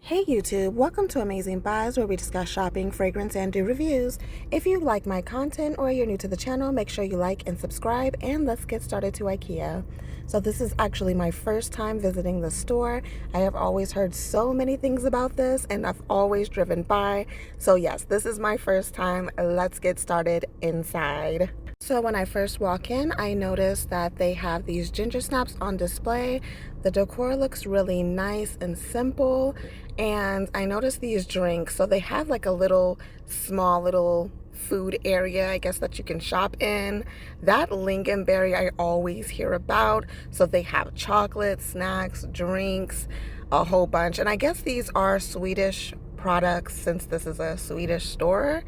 Hey YouTube, welcome to Amazing Buys, where we discuss shopping, fragrance, and do reviews. If you like my content or you're new to the channel, make sure you like and subscribe, and let's get started to Ikea. So this is actually my first time visiting the store. I have always heard so many things about this and I've always driven by. So yes, this is my first time. Let's get started inside. So when I first walk in, I noticed that they have these ginger snaps on display. The decor looks really nice and simple. And I noticed these drinks. So they have like a small little food area, I guess, that you can shop in. That lingonberry I always hear about. So they have chocolate, snacks, drinks, a whole bunch. And I guess these are Swedish products since this is a Swedish store.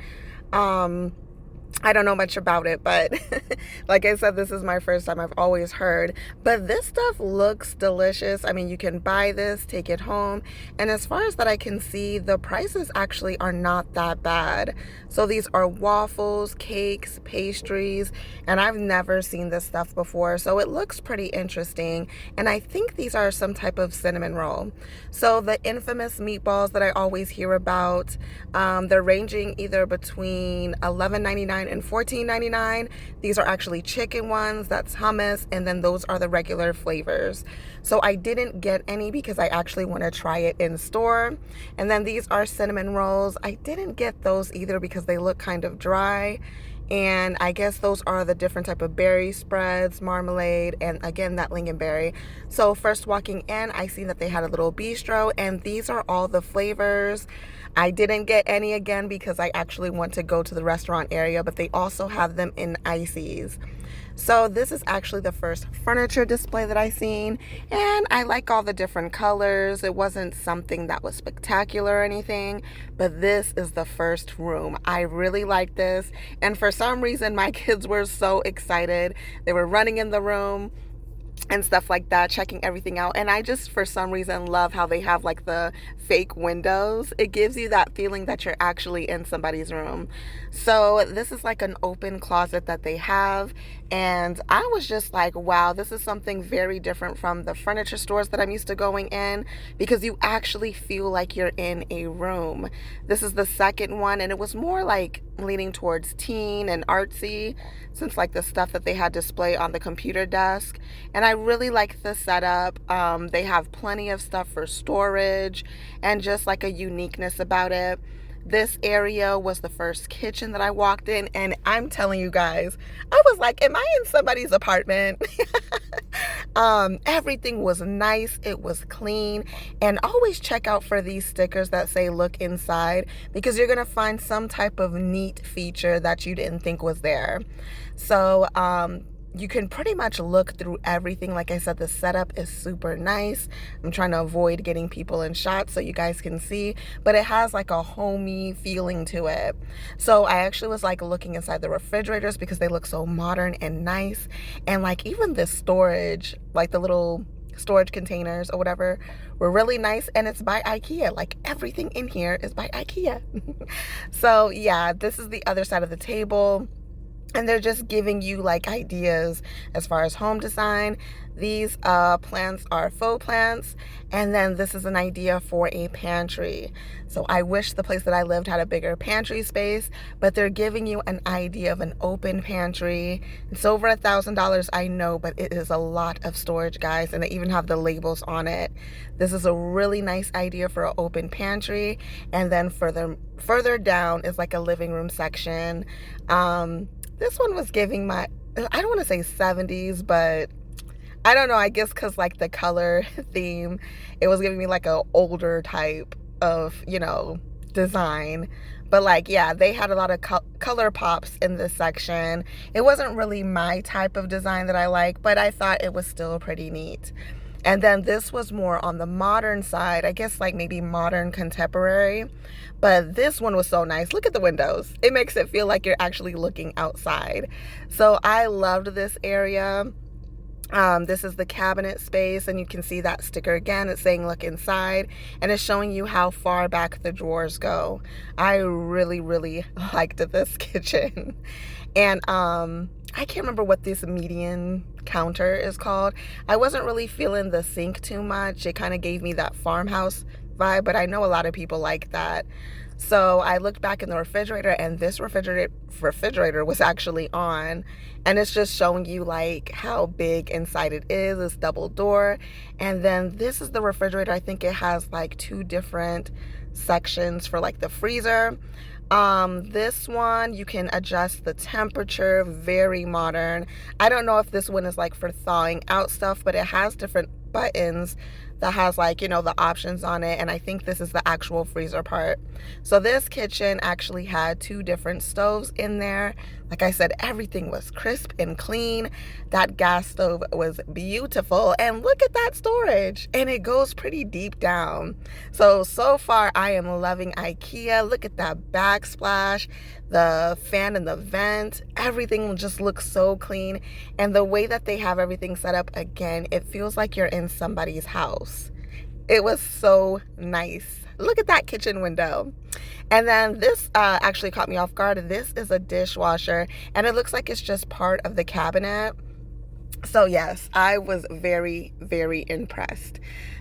I don't know much about it, but like I said, this is my first time. I've always heard, but this stuff looks delicious. I mean, you can buy this, take it home, and as far as that I can see, the prices actually are not that bad. So these are waffles, cakes, pastries, and I've never seen this stuff before, so it looks pretty interesting. And I think these are some type of cinnamon roll. So the infamous meatballs that I always hear about, they're ranging either between $11.99 and $14.99. These are actually chicken ones, that's hummus, and then those are the regular flavors. So I didn't get any because I actually want to try it in store. And then these are cinnamon rolls. I didn't get those either because they look kind of dry. And I guess those are the different type of berry spreads, marmalade, and again, that lingonberry. So first walking in, I see that they had a little bistro, and these are all the flavors. I didn't get any again because I actually want to go to the restaurant area, but they also have them in ices. So this is actually the first furniture display that I seen, and I like all the different colors. It wasn't something that was spectacular or anything, but this is the first room. I really like this, and for some reason my kids were so excited. They were running in the room and stuff like that, checking everything out. And I just, for some reason, love how they have like the fake windows. It gives you that feeling that you're actually in somebody's room. So this is like an open closet that they have, and I was just like, wow, this is something very different from the furniture stores that I'm used to going in, because you actually feel like you're in a room. This is the second one, and it was more like leaning towards teen and artsy, since like the stuff that they had display on the computer desk. And I really like the setup. They have plenty of stuff for storage and just like a uniqueness about it. This area was the first kitchen that I walked in, and I'm telling you guys, I was like, am I in somebody's apartment? Everything was nice, it was clean, and always check out for these stickers that say look inside, because you're gonna find some type of neat feature that you didn't think was there. So you can pretty much look through everything. Like I said, the setup is super nice. I'm trying to avoid getting people in shots so you guys can see, but it has like a homey feeling to it. So I actually was like looking inside the refrigerators because they look so modern and nice. And like even the storage, like the little storage containers or whatever, were really nice, and it's by Ikea. Like everything in here is by Ikea. So yeah, this is the other side of the table, and they're just giving you like ideas as far as home design. These plants are faux plants, and then this is an idea for a pantry. So I wish the place that I lived had a bigger pantry space, but they're giving you an idea of an open pantry. It's over $1,000, I know, but it is a lot of storage, guys, and they even have the labels on it. This is a really nice idea for an open pantry. And then further down is like a living room section. This one was giving my, I don't want to say 70s, but I don't know, I guess because like the color theme, it was giving me like a older type of, design. But like, yeah, they had a lot of color pops in this section. It wasn't really my type of design that I like, but I thought it was still pretty neat. And then this was more on the modern side, I guess like maybe modern contemporary. But this one was so nice. Look at the windows. It makes it feel like you're actually looking outside. So I loved this area. This is the cabinet space, and you can see that sticker again. It's saying look inside, and it's showing you how far back the drawers go. I really, really liked this kitchen. And I can't remember what this median counter is called. I wasn't really feeling the sink too much. It kind of gave me that farmhouse vibe, but I know a lot of people like that. So I looked back in the refrigerator, and this refrigerator was actually on, and it's just showing you like how big inside it is. It's double door. And then this is the refrigerator. I think it has like two different sections for like the freezer. This one you can adjust the temperature, very modern. I don't know if this one is like for thawing out stuff, but it has different buttons that has like, you know, the options on it, and I think this is the actual freezer part. So this kitchen actually had two different stoves in there. Like I said, everything was crisp and clean. That gas stove was beautiful, and look at that storage, and it goes pretty deep down. So far I am loving IKEA. Look at that backsplash, the fan and the vent, everything just looks so clean. And the way that they have everything set up, again, it feels like you're in somebody's house. It was so nice. Look at that kitchen window. And then this actually caught me off guard. This is a dishwasher, and it looks like it's just part of the cabinet. So yes, I was very, very impressed.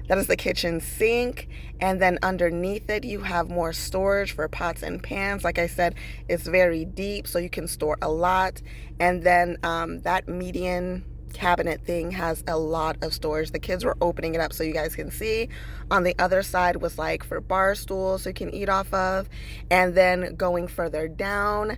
That is the kitchen sink, and then underneath it you have more storage for pots and pans. Like I said, it's very deep, so you can store a lot. And then that median cabinet thing has a lot of storage. The kids were opening it up so you guys can see. On the other side was like for bar stools so you can eat off of. And then going further down,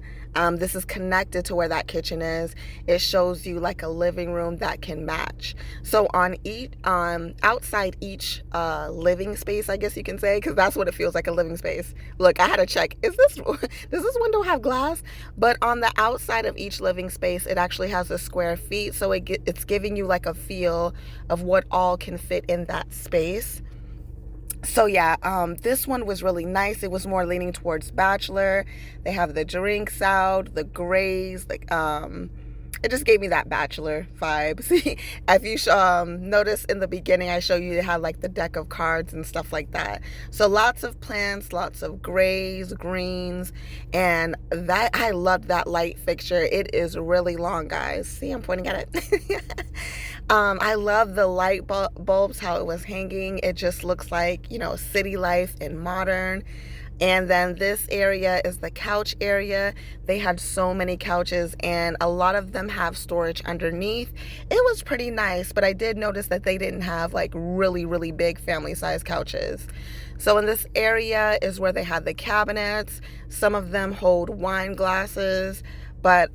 this is connected to where that kitchen is. It shows you like a living room that can match. So on each outside each living space, I guess you can say, because that's what it feels like, a living space. Look, I had to check, does this window have glass? But on the outside of each living space, it actually has a square feet, so it's giving you like a feel of what all can fit in that space. So yeah, this one was really nice. It was more leaning towards bachelor. They have the drinks out, the grays, like it just gave me that bachelor vibe. See, if you notice in the beginning, I show you it had like the deck of cards and stuff like that. So lots of plants, lots of grays, greens, and that I loved that light fixture. It is really long, guys. See, I'm pointing at it. I love the light bulbs, how it was hanging. It just looks like, you know, city life and modern. And then this area is the couch area. They had so many couches, and a lot of them have storage underneath. It was pretty nice, but I did notice that they didn't have like really, really big family size couches. So in this area is where they had the cabinets. Some of them hold wine glasses, but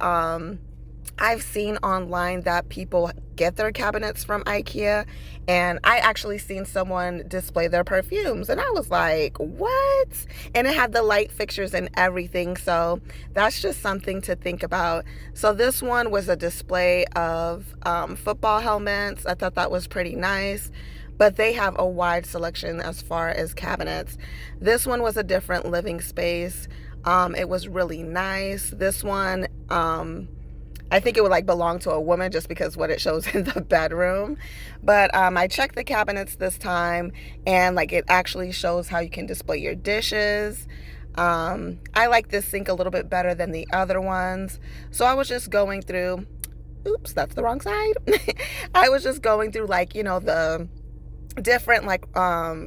I've seen online that people get their cabinets from IKEA, and I actually seen someone display their perfumes, and I was like, what? And it had the light fixtures and everything, so that's just something to think about. So this one was a display of football helmets. I thought that was pretty nice, but they have a wide selection as far as cabinets. This one was a different living space. It was really nice. This one, I think it would like belong to a woman just because what it shows in the bedroom. But I checked the cabinets this time, and like it actually shows how you can display your dishes. I like this sink a little bit better than the other ones. So I was just going through, oops, that's the wrong side. I was just going through like, you know, the different like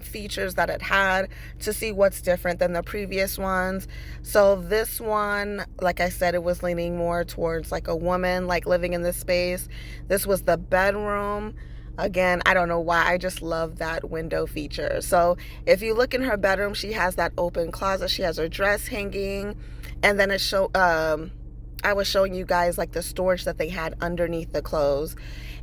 features that it had to see what's different than the previous ones. So this one, like I said, it was leaning more towards like a woman like living in this space. This was the bedroom. Again, I don't know why, I just love that window feature. So if you look in her bedroom, she has that open closet. She has her dress hanging, and then I was showing you guys like the storage that they had underneath the clothes.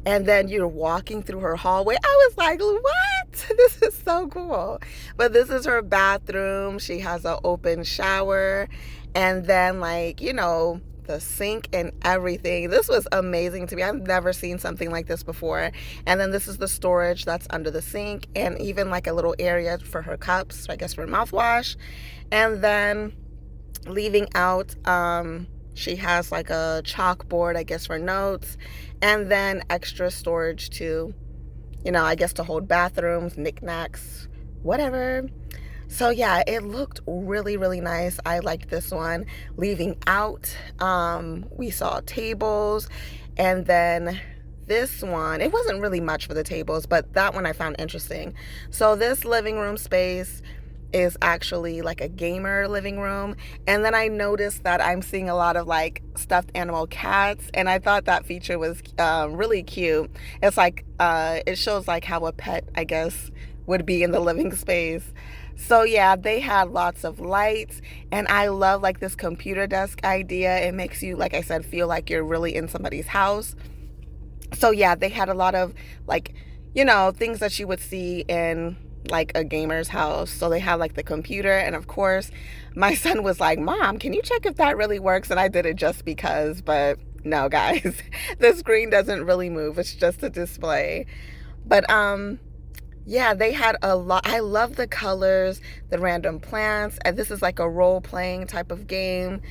And then you're walking through her hallway. I was like, what? This is so cool. But this is her bathroom. She has an open shower. And then like, you know, the sink and everything. This was amazing to me. I've never seen something like this before. And then this is the storage that's under the sink, and even like a little area for her cups, I guess for mouthwash. And then leaving out, she has like a chalkboard, I guess, for notes, and then extra storage to, you know, I guess to hold bathrooms, knickknacks, whatever. So yeah, it looked really, really nice. I liked this one. Leaving out, we saw tables, and then this one, it wasn't really much for the tables, but that one I found interesting. So this living room space is actually like a gamer living room. And then I noticed that I'm seeing a lot of like stuffed animal cats, and I thought that feature was really cute. It's like it shows like how a pet, I guess, would be in the living space. So yeah, they had lots of lights, and I love like this computer desk idea. It makes you, like I said, feel like you're really in somebody's house. So yeah, they had a lot of like, things that you would see in like a gamer's house. So they had like the computer, and of course my son was like, "Mom, can you check if that really works?" And I did it just because, but no, guys, the screen doesn't really move. It's just a display. But yeah, they had a lot. I love the colors, the random plants. And this is like a role-playing type of game.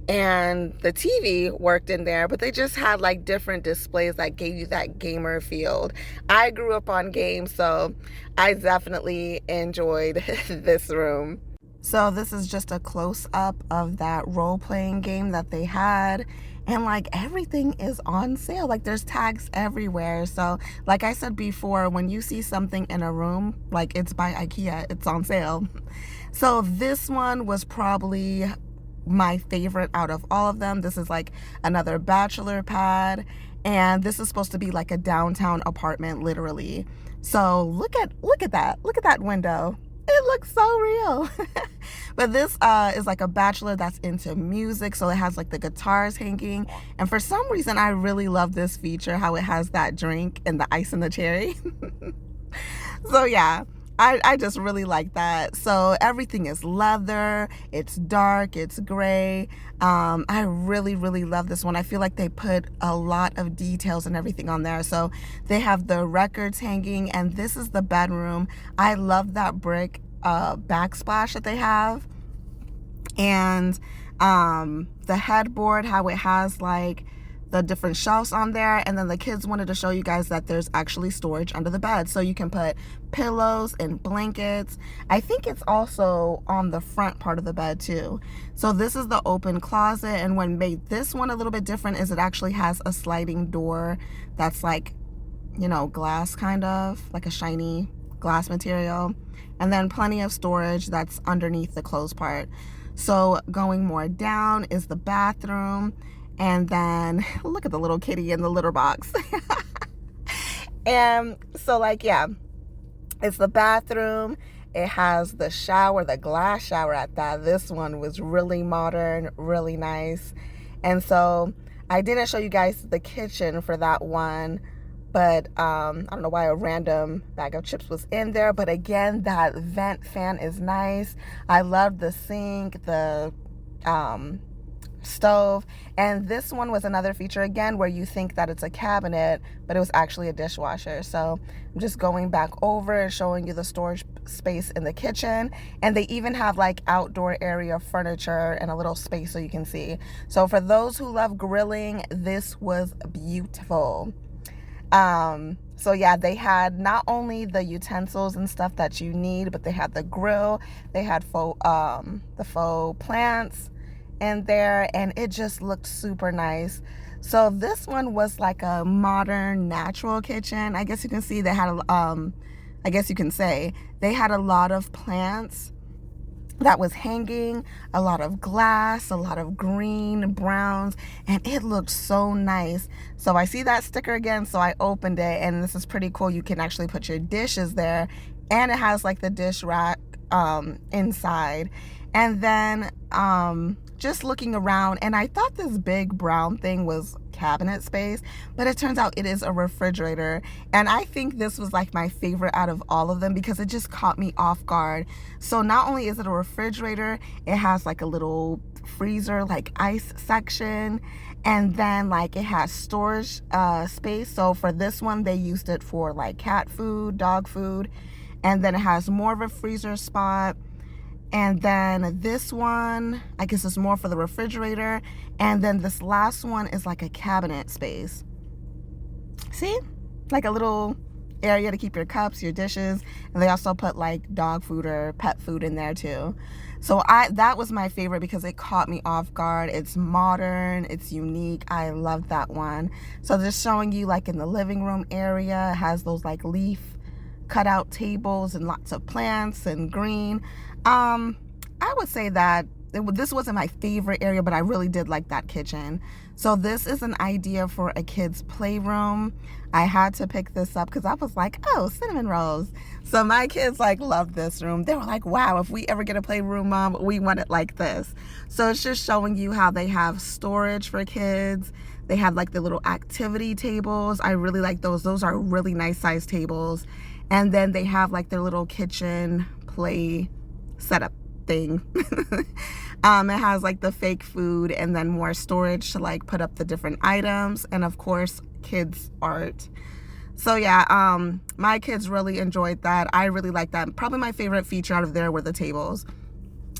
And the TV worked in there, but they just had like different displays that gave you that gamer feel. I grew up on games, so I definitely enjoyed this room. So this is just a close-up of that role-playing game that they had. And like everything is on sale. Like there's tags everywhere. So like I said before, when you see something in a room, like it's by Ikea, it's on sale. So this one was probably my favorite out of all of them. This is like another bachelor pad, and this is supposed to be like a downtown apartment, literally. So look at that window. It looks so real. But this is like a bachelor that's into music, so it has like the guitars hanging. And for some reason, I really love this feature, how it has that drink and the ice and the cherry. So yeah, I just really like that. So everything is leather, it's dark, it's gray. I really, really love this one. I feel like they put a lot of details and everything on there. So they have the records hanging, and this is the bedroom. I love that brick backsplash that they have. And the headboard, how it has like the different shelves on there. And then the kids wanted to show you guys that there's actually storage under the bed, so you can put pillows and blankets. I think it's also on the front part of the bed too. So this is the open closet, and what made this one a little bit different is it actually has a sliding door that's like, glass, kind of like a shiny glass material, and then plenty of storage that's underneath the clothes part. So going more down is the bathroom. And then look at the little kitty in the litter box. And so like, yeah, it's the bathroom. It has the shower, the glass shower at that. This one was really modern, really nice. And so I didn't show you guys the kitchen for that one, but I don't know why a random bag of chips was in there. But again, that vent fan is nice. I love the sink, the stove. And this one was another feature again where you think that it's a cabinet, but it was actually a dishwasher. So I'm just going back over and showing you the storage space in the kitchen. And they even have like outdoor area furniture and a little space so you can see. So for those who love grilling, this was beautiful. So yeah, they had not only the utensils and stuff that you need, but they had the grill, they had the faux plants in there, and it just looked super nice. So this one was like a modern natural kitchen. I guess you can see they had I guess you can say they had a lot of plants that was hanging, a lot of glass, a lot of green, browns, and it looked so nice. So I see that sticker again, so I opened it, and this is pretty cool. You can actually put your dishes there, and it has like the dish rack inside. And then just looking around, and I thought this big brown thing was cabinet space, but it turns out it is a refrigerator. And I think this was like my favorite out of all of them because it just caught me off guard. So not only is it a refrigerator, it has like a little freezer, like ice section, and then like it has storage space. So for this one, they used it for like cat food, dog food, and then it has more of a freezer spot. And then this one, I guess, is more for the refrigerator. And then this last one is like a cabinet space. See? Like a little area to keep your cups, your dishes, and they also put like dog food or pet food in there too. So that was my favorite because it caught me off guard. It's modern, it's unique. I love that one. So just showing you like in the living room area, it has those like leaf cutout tables and lots of plants and green. I would say that this wasn't my favorite area, but I really did like that kitchen. So this is an idea for a kid's playroom. I had to pick this up because I was like, oh, cinnamon rolls. So my kids like loved this room. They were like, wow, if we ever get a playroom, Mom, we want it like this. So it's just showing you how they have storage for kids. They have like the little activity tables. I really like those. Those are really nice size tables. And then they have like their little kitchen play setup thing. It has like the fake food and then more storage to like put up the different items, and of course kids art. So yeah, my kids really enjoyed that. I really liked that. Probably my favorite feature out of there were the tables.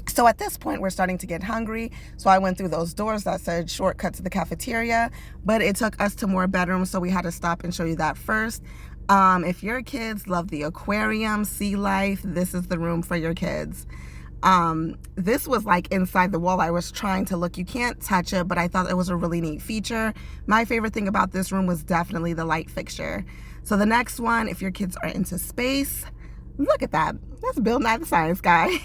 So at this point, we're starting to get hungry. So I went through those doors that said shortcut to the cafeteria, but it took us to more bedrooms, so we had to stop and show you that first. If your kids love the aquarium, sea life, this is the room for your kids. This was like inside the wall. I was trying to look. You can't touch it, but I thought it was a really neat feature. My favorite thing about this room was definitely the light fixture. So the next one, if your kids are into space, look at that. That's Bill Nye the Science Guy.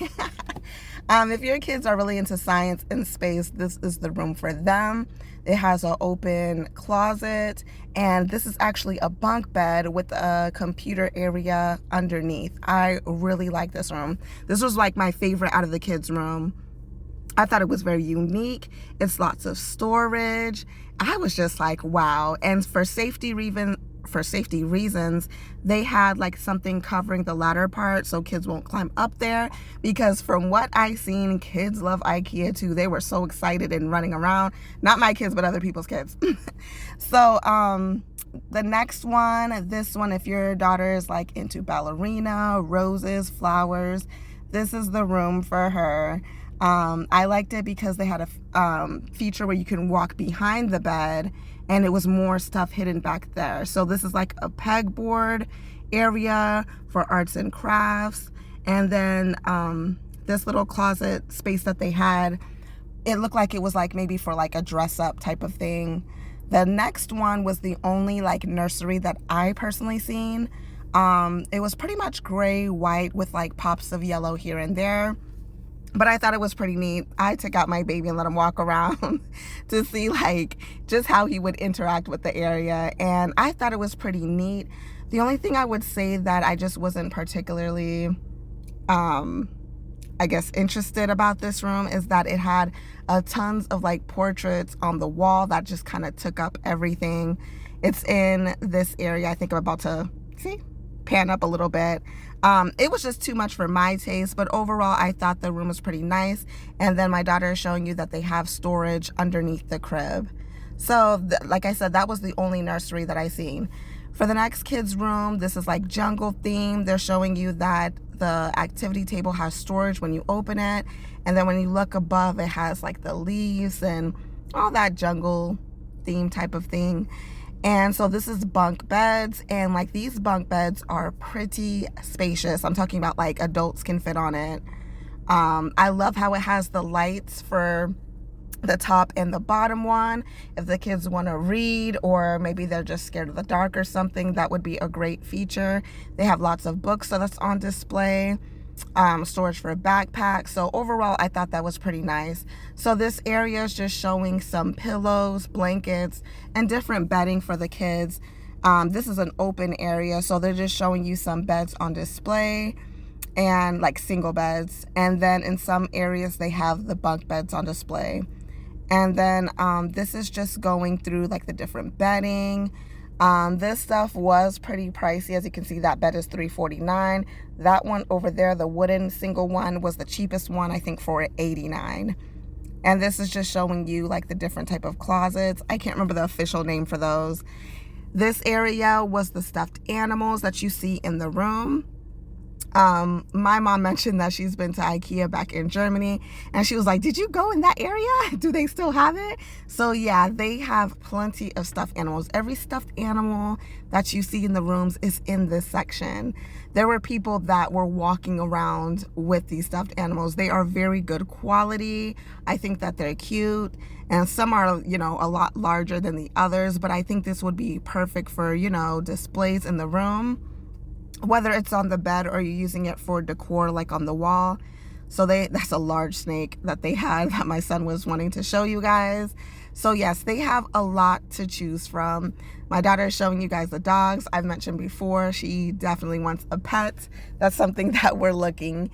If your kids are really into science and space, this is the room for them. It has an open closet, and this is actually a bunk bed with a computer area underneath. I really like this room. This was like my favorite out of the kids' room. I thought it was very unique. It's lots of storage. I was just like, wow. And for safety reasons, they had like something covering the ladder part so kids won't climb up there, because from what I seen, kids love IKEA too. They were so excited and running around. Not my kids, but other people's kids. So the next one, this one, if your daughter is like into ballerina, roses, flowers, this is the room for her. I liked it because they had a feature where you can walk behind the bed, and it was more stuff hidden back there. So this is like a pegboard area for arts and crafts. And then this little closet space that they had, it looked like it was like maybe for like a dress up type of thing. The next one was the only like nursery that I personally seen. It was pretty much gray, white with like pops of yellow here and there. But I thought it was pretty neat. I took out my baby and let him walk around to see like just how he would interact with the area. And I thought it was pretty neat. The only thing I would say that I just wasn't particularly, I guess, interested about this room is that it had tons of like portraits on the wall that just kind of took up everything. It's in this area. I think I'm about to pan up a little bit. It was just too much for my taste, but overall I thought the room was pretty nice. And then my daughter is showing you that they have storage underneath the crib. So like I said, that was the only nursery that I seen. For the next kids room, this is like jungle theme. They're showing you that the activity table has storage when you open it, and then when you look above, it has like the leaves and all that jungle theme type of thing. And so this is bunk beds, and like these bunk beds are pretty spacious. I'm talking about like adults can fit on it. I love how it has the lights for the top and the bottom one. If the kids want to read, or maybe they're just scared of the dark or something, that would be a great feature. They have lots of books so that's on display. Storage for a backpack. So overall, I thought that was pretty nice. So this area is just showing some pillows, blankets, and different bedding for the kids. This is an open area, so they're just showing you some beds on display and like single beds. And then in some areas, they have the bunk beds on display. And then this is just going through like the different bedding. This stuff was pretty pricey. As you can see, that bed is $349. That one over there, the wooden single one, was the cheapest one, I think, for $89. And this is just showing you like the different type of closets. I can't remember the official name for those. This area was the stuffed animals that you see in the room. My mom mentioned that she's been to Ikea back in Germany, and she was like, did you go in that area? Do they still have it? So yeah, they have plenty of stuffed animals. Every stuffed animal that you see in the rooms is in this section. There were people that were walking around with these stuffed animals. They are very good quality. I think that they're cute, and some are, you know, a lot larger than the others, but I think this would be perfect for, you know, displays in the room, whether it's on the bed or you're using it for decor, like on the wall. So that's a large snake that they had that my son was wanting to show you guys. So yes, they have a lot to choose from. My daughter is showing you guys the dogs. I've mentioned before, she definitely wants a pet. That's something that we're looking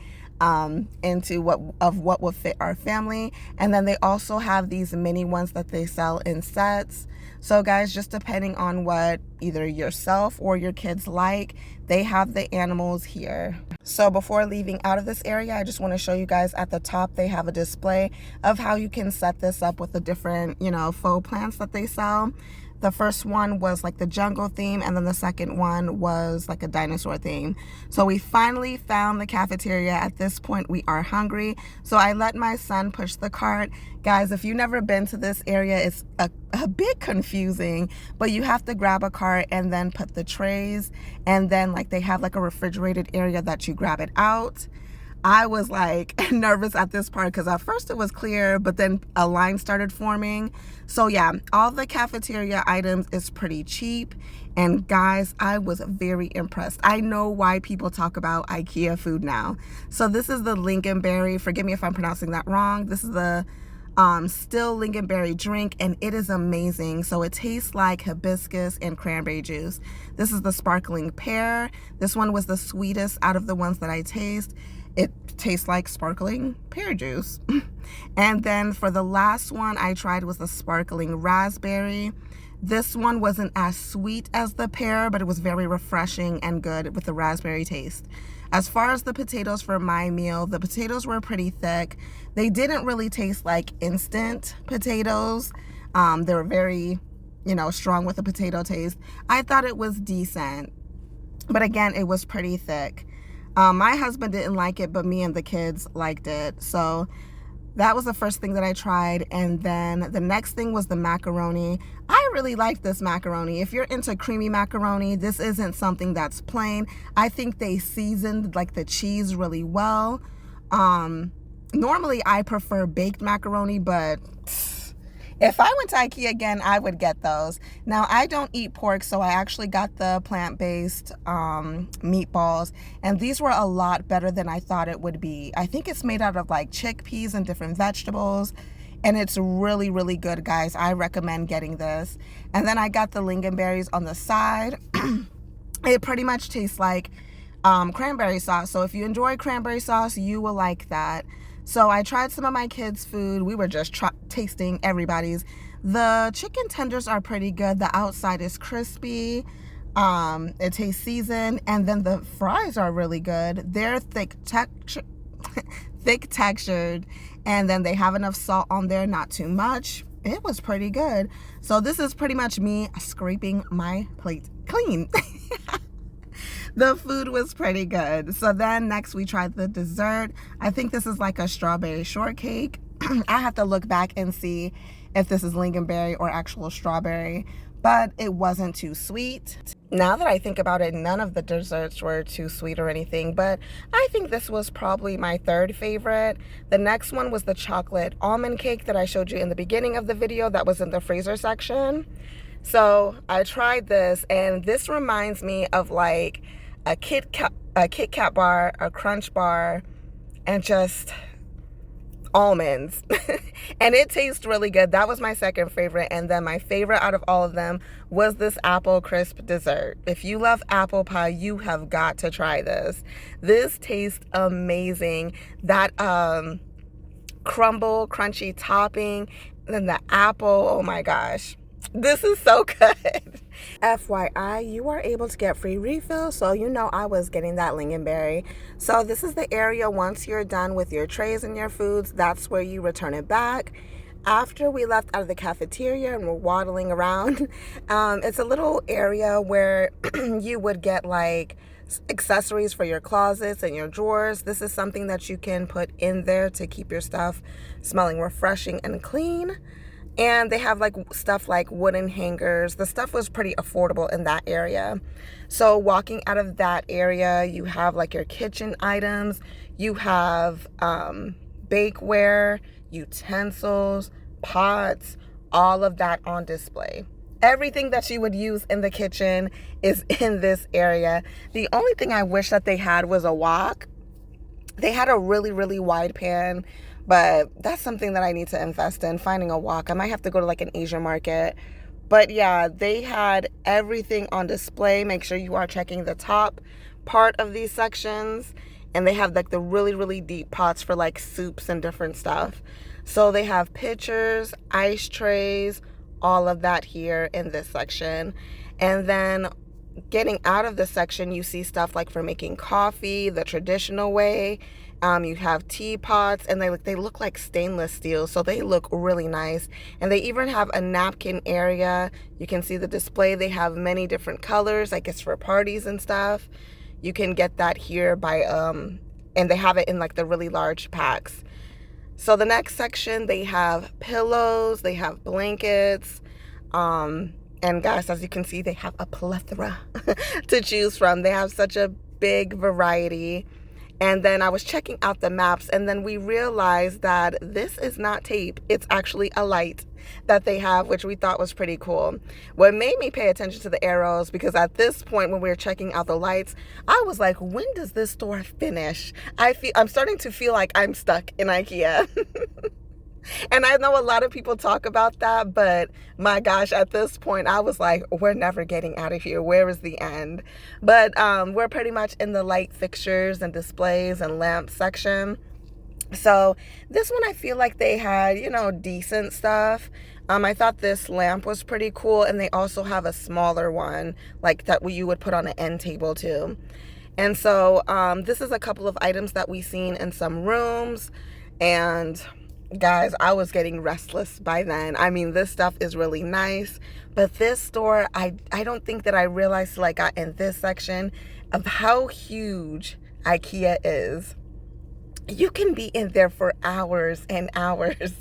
into what will fit our family. And then they also have these mini ones that they sell in sets. So guys, just depending on what either yourself or your kids like, they have the animals here. So before leaving out of this area, I just want to show you guys at the top, they have a display of how you can set this up with the different, you know, faux plants that they sell. The first one was like the jungle theme, and then the second one was like a dinosaur theme. So we finally found the cafeteria. At this point, we are hungry. So I let my son push the cart. Guys, if you've never been to this area, it's a bit confusing, but you have to grab a cart and then put the trays, and then like they have like a refrigerated area that you grab it out. I was like nervous at this part because at first it was clear, but then a line started forming. So yeah, all the cafeteria items is pretty cheap. And guys, I was very impressed. I know why people talk about Ikea food now. So this is the lingonberry. Forgive me if I'm pronouncing that wrong. This is the still lingonberry drink, and it is amazing. So it tastes like hibiscus and cranberry juice. This is the sparkling pear. This one was the sweetest out of the ones that I taste. It tastes like sparkling pear juice. And then for the last one I tried was the sparkling raspberry. This one wasn't as sweet as the pear, but it was very refreshing and good with the raspberry taste. As far as the potatoes for my meal, the potatoes were pretty thick. They didn't really taste like instant potatoes. They were very, you know, strong with the potato taste. I thought it was decent, but again, it was pretty thick. My husband didn't like it, but me and the kids liked it. So that was the first thing that I tried. And then the next thing was the macaroni. I really like this macaroni. If you're into creamy macaroni, this isn't something that's plain. I think they seasoned like the cheese really well. Normally I prefer baked macaroni, but if I went to Ikea again, I would get those. Now, I don't eat pork, so I actually got the plant-based meatballs, and these were a lot better than I thought it would be. I think it's made out of like chickpeas and different vegetables, and it's really, really good, guys. I recommend getting this. And then I got the lingonberries on the side. It pretty much tastes like cranberry sauce, so if you enjoy cranberry sauce, you will like that. So I tried some of my kids' food. We were just tasting everybody's. The chicken tenders are pretty good. The outside is crispy. It tastes seasoned. And then the fries are really good. They're thick textured. And then they have enough salt on there, not too much. It was pretty good. So this is pretty much me scraping my plate clean. The food was pretty good. So then next we tried the dessert. I think this is like a strawberry shortcake. I have to look back and see if this is lingonberry or actual strawberry, but it wasn't too sweet. Now that I think about it, none of the desserts were too sweet or anything, but I think this was probably my third favorite. The next one was the chocolate almond cake that I showed you in the beginning of the video that was in the freezer section. So I tried this, and this reminds me of like a Kit Kat bar, a Crunch bar, and just almonds. And it tastes really good. That was my second favorite. And then my favorite out of all of them was this apple crisp dessert. If you love apple pie, you have got to try this. This tastes amazing. That crumble crunchy topping, then the apple, oh my gosh, this is so good. FYI, you are able to get free refills, so you know I was getting that lingonberry. So this is the area once you're done with your trays and your foods, that's where you return it back. After we left out of the cafeteria and we're waddling around, it's a little area where you would get like accessories for your closets and your drawers. This is something that you can put in there to keep your stuff smelling refreshing and clean. And they have like stuff like wooden hangers. The stuff was pretty affordable in that area. So walking out of that area, you have like your kitchen items. You have bakeware, utensils, pots, all of that on display. Everything that you would use in the kitchen is in this area. The only thing I wish that they had was a wok. They had a really, really wide pan, but that's something that I need to invest in, finding a wok. I might have to go to like an Asian market. But yeah, they had everything on display. Make sure you are checking the top part of these sections. And they have like the really, really deep pots for like soups and different stuff. So they have pitchers, ice trays, all of that here in this section. And then getting out of this section, you see stuff like for making coffee the traditional way. You have teapots, and they look like stainless steel, so they look really nice. And they even have a napkin area. You can see the display. They have many different colors, I guess for parties and stuff. You can get that here by and they have it in like the really large packs. So the next section, they have pillows, they have blankets, and guys, as you can see, they have a plethora to choose from. They have such a big variety. And then I was checking out the maps, and then we realized that this is not tape. It's actually a light that they have, which we thought was pretty cool. What made me pay attention to the arrows, because at this point when we were checking out the lights, I was like, when does this store finish? I'm starting to feel like I'm stuck in IKEA. And I know a lot of people talk about that, but my gosh, at this point, I was like, we're never getting out of here. Where is the end? But we're pretty much in the light fixtures and displays and lamps section. So this one, I feel like they had, decent stuff. I thought this lamp was pretty cool. And they also have a smaller one like that you would put on an end table too. And so this is a couple of items that we've seen in some rooms. And guys, I was getting restless by then. I mean, this stuff is really nice, but this store, I don't think that I realized till I got in this section of how huge IKEA is. You can be in there for hours and hours.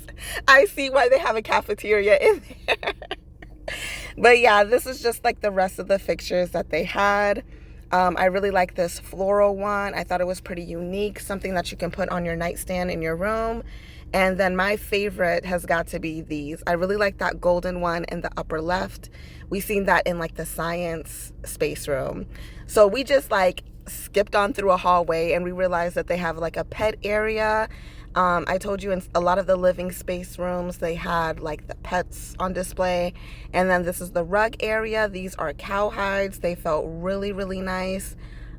I see why they have a cafeteria in there. But yeah, this is just like the rest of the fixtures that they had. I really like this floral one. I thought it was pretty unique, something that you can put on your nightstand in your room. And then my favorite has got to be these. I really like that golden one in the upper left. We've seen that in like the science space room. So we just like skipped on through a hallway and we realized that they have like a pet area. I told you in a lot of the living space rooms, they had like the pets on display. And then this is the rug area. These are cowhides. They felt really, really nice.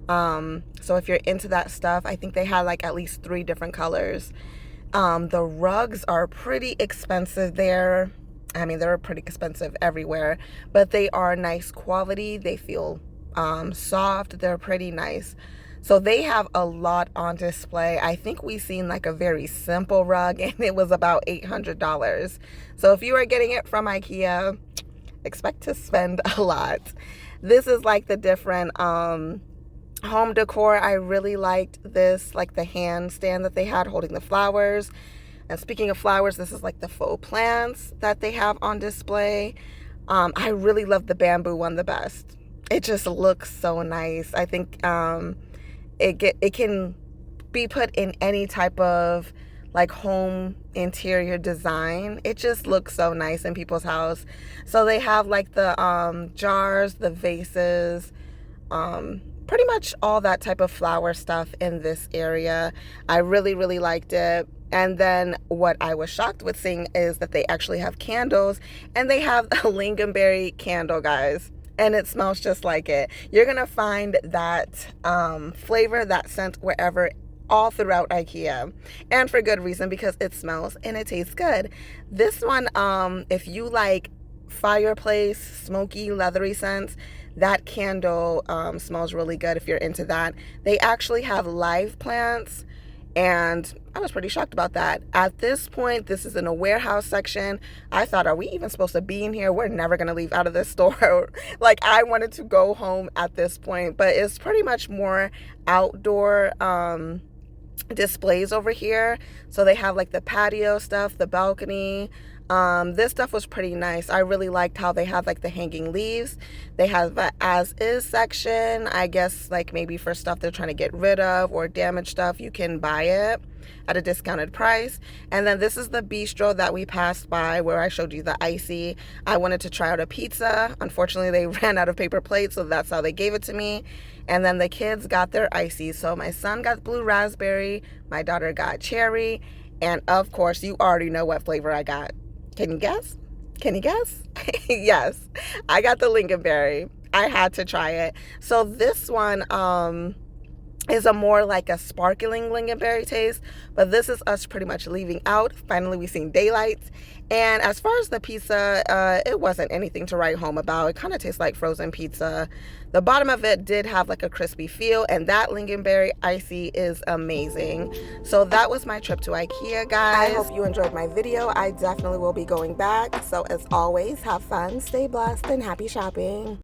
So if you're into that stuff, I think they had like at least 3 different colors. The rugs are pretty expensive there. I mean, they're pretty expensive everywhere, but they are nice quality. They feel soft. They're pretty nice. So they have a lot on display. I think we've seen like a very simple rug and it was about $800. So if you are getting it from IKEA, expect to spend a lot. This is like the different home decor. I really liked this, like the hand stand that they had holding the flowers. And speaking of flowers, this is like the faux plants that they have on display. I really love the bamboo one the best. It just looks so nice. I think it can be put in any type of like home interior design. It just looks so nice in people's house. So they have like the jars, the vases, pretty much all that type of flower stuff in this area. I really, really liked it. And then what I was shocked with seeing is that they actually have candles, and they have a lingonberry candle, guys. And it smells just like it. You're going to find that flavor, that scent wherever, all throughout IKEA. And for good reason, because it smells and it tastes good. This one, if you like fireplace, smoky, leathery scents, that candle smells really good if you're into that. They actually have live plants and I was pretty shocked about that. At this point, this is in a warehouse section. I thought, are we even supposed to be in here? We're never going to leave out of this store. Like, I wanted to go home at this point, but it's pretty much more outdoor displays over here. So they have like the patio stuff, the balcony. This stuff was pretty nice. I really liked how they have like the hanging leaves. They have the as is section. I guess like maybe for stuff they're trying to get rid of or damaged stuff, you can buy it at a discounted price. And then this is the bistro that we passed by where I showed you the icy. I wanted to try out a pizza. Unfortunately, they ran out of paper plates, so that's how they gave it to me. And then the kids got their icy. So my son got blue raspberry, my daughter got cherry, and of course, you already know what flavor I got. Can you guess? Can you guess? Yes, I got the lingonberry. I had to try it. So this one is a more like a sparkling lingonberry taste, but this is us pretty much leaving out. Finally, we've seen daylight. And as far as the pizza, it wasn't anything to write home about. It kind of tastes like frozen pizza. The bottom of it did have like a crispy feel, and that lingonberry icy is amazing. So that was my trip to IKEA, guys. I hope you enjoyed my video. I definitely will be going back. So as always, have fun, stay blessed, and happy shopping.